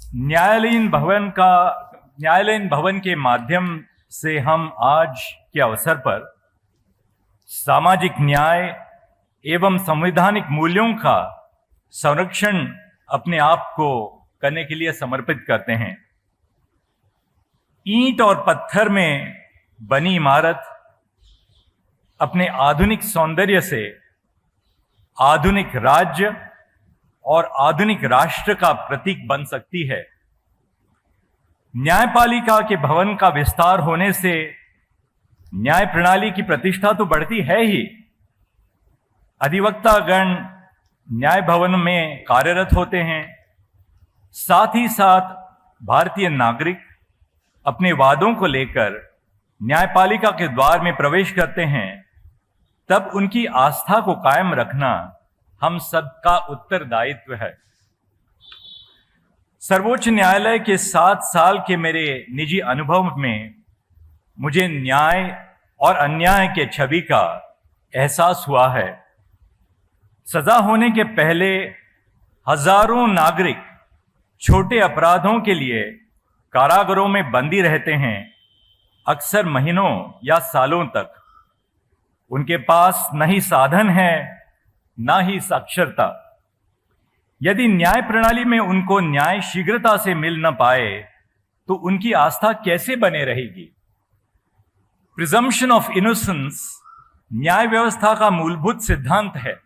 न्यायालयीन भवन के माध्यम से हम आज के अवसर पर सामाजिक न्याय एवं संवैधानिक मूल्यों का संरक्षण अपने आप को करने के लिए समर्पित करते हैं। ईंट और पत्थर में बनी इमारत अपने आधुनिक सौंदर्य से आधुनिक राज्य और आधुनिक राष्ट्र का प्रतीक बन सकती है। न्यायपालिका के भवन का विस्तार होने से न्याय प्रणाली की प्रतिष्ठा तो बढ़ती है ही, अधिवक्तागण न्याय भवन में कार्यरत होते हैं, साथ ही साथ भारतीय नागरिक अपने वादों को लेकर न्यायपालिका के द्वार में प्रवेश करते हैं। तब उनकी आस्था को कायम रखना हम सबका उत्तरदायित्व है। सर्वोच्च न्यायालय के 7 साल के मेरे निजी अनुभव में मुझे न्याय और अन्याय के छवि का एहसास हुआ है। सजा होने के पहले हजारों नागरिक छोटे अपराधों के लिए कारागारों में बंदी रहते हैं, अक्सर महीनों या सालों तक। उनके पास न ही साधन है, न ही साक्षरता। यदि न्याय प्रणाली में उनको न्याय शीघ्रता से मिल न पाए तो उनकी आस्था कैसे बने रहेगी? प्रिजम्पशन ऑफ इनोसेंस न्याय व्यवस्था का मूलभूत सिद्धांत है।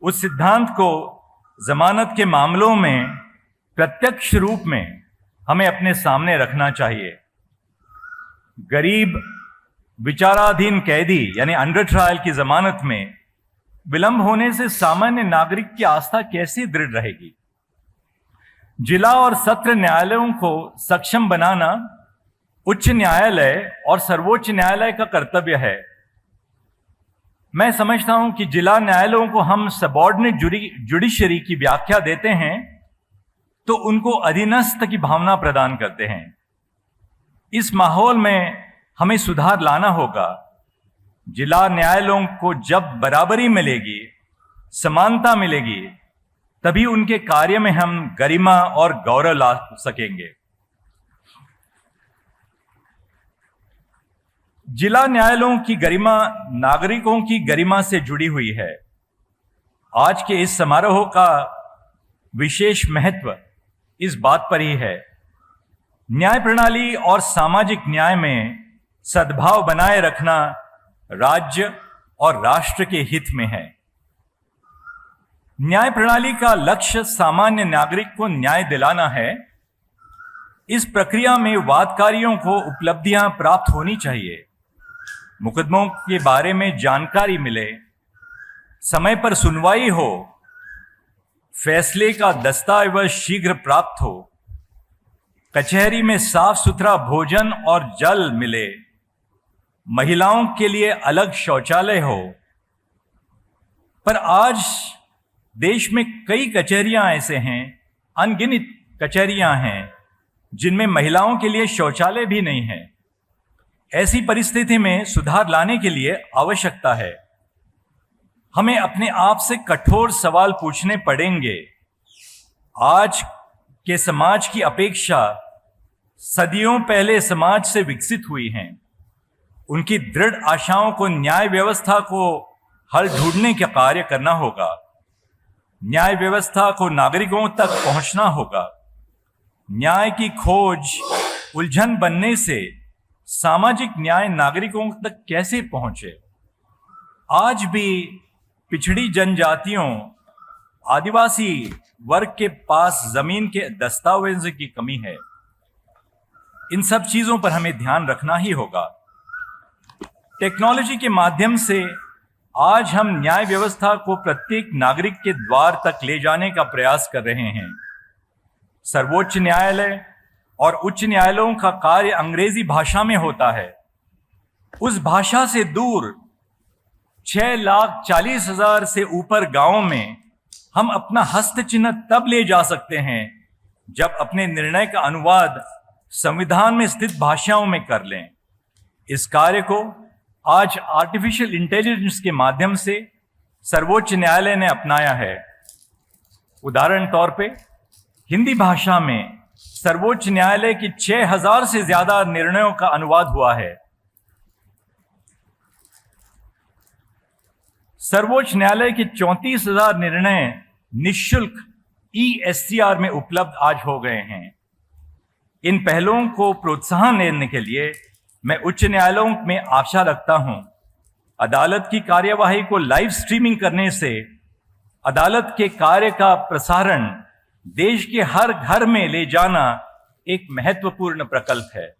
उस सिद्धांत को जमानत के मामलों में प्रत्यक्ष रूप में हमें अपने सामने रखना चाहिए। गरीब विचाराधीन कैदी यानी अंडर ट्रायल की जमानत में विलंब होने से सामान्य नागरिक की आस्था कैसे दृढ़ रहेगी? जिला और सत्र न्यायालयों को सक्षम बनाना उच्च न्यायालय और सर्वोच्च न्यायालय का कर्तव्य है। मैं समझता हूं कि जिला न्यायालयों को हम सबऑर्डिनेट जुडिशरी की व्याख्या देते हैं तो उनको अधीनस्थ की भावना प्रदान करते हैं। इस माहौल में हमें सुधार लाना होगा। जिला न्यायालयों को जब बराबरी मिलेगी, समानता मिलेगी, तभी उनके कार्य में हम गरिमा और गौरव ला सकेंगे। जिला न्यायालयों की गरिमा नागरिकों की गरिमा से जुड़ी हुई है। आज के इस समारोह का विशेष महत्व इस बात पर ही है। न्याय प्रणाली और सामाजिक न्याय में सद्भाव बनाए रखना राज्य और राष्ट्र के हित में है। न्याय प्रणाली का लक्ष्य सामान्य नागरिक को न्याय दिलाना है। इस प्रक्रिया में वादकारियों को उपलब्धियां प्राप्त होनी चाहिए, मुकदमों के बारे में जानकारी मिले, समय पर सुनवाई हो, फैसले का दस्तावेज शीघ्र प्राप्त हो, कचहरी में साफ सुथरा भोजन और जल मिले, महिलाओं के लिए अलग शौचालय हो। पर आज देश में कई कचहरियां ऐसे हैं, अनगिनत कचहरियां हैं जिनमें महिलाओं के लिए शौचालय भी नहीं है। ऐसी परिस्थिति में सुधार लाने के लिए आवश्यकता है। हमें अपने आप से कठोर सवाल पूछने पड़ेंगे। आज के समाज की अपेक्षा सदियों पहले समाज से विकसित हुई हैं। उनकी दृढ़ आशाओं को न्याय व्यवस्था को हल ढूंढने का कार्य करना होगा। न्याय व्यवस्था को नागरिकों तक पहुंचना होगा। न्याय की खोज उलझन बनने से सामाजिक न्याय नागरिकों तक कैसे पहुंचे? आज भी पिछड़ी जनजातियों, आदिवासी वर्ग के पास जमीन के दस्तावेजों की कमी है। इन सब चीजों पर हमें ध्यान रखना ही होगा। टेक्नोलॉजी के माध्यम से आज हम न्याय व्यवस्था को प्रत्येक नागरिक के द्वार तक ले जाने का प्रयास कर रहे हैं। सर्वोच्च न्यायालय और उच्च न्यायालयों का कार्य अंग्रेजी भाषा में होता है। उस भाषा से दूर 6,40,000 से ऊपर गांवों में हम अपना हस्तचिन्ह तब ले जा सकते हैं जब अपने निर्णय का अनुवाद संविधान में स्थित भाषाओं में कर लें। इस कार्य को आज आर्टिफिशियल इंटेलिजेंस के माध्यम से सर्वोच्च न्यायालय ने अपनाया है। उदाहरण तौर पे हिंदी भाषा में सर्वोच्च न्यायालय की 6000 से ज्यादा निर्णयों का अनुवाद हुआ है। सर्वोच्च न्यायालय के 34,000 निर्णय निःशुल्क ESCR में उपलब्ध आज हो गए हैं। इन पहलों को प्रोत्साहन देने के लिए मैं उच्च न्यायालयों में आशा रखता हूं। अदालत की कार्यवाही को लाइव स्ट्रीमिंग करने से अदालत के कार्य का प्रसारण देश के हर घर में ले जाना एक महत्वपूर्ण प्रकल्प है।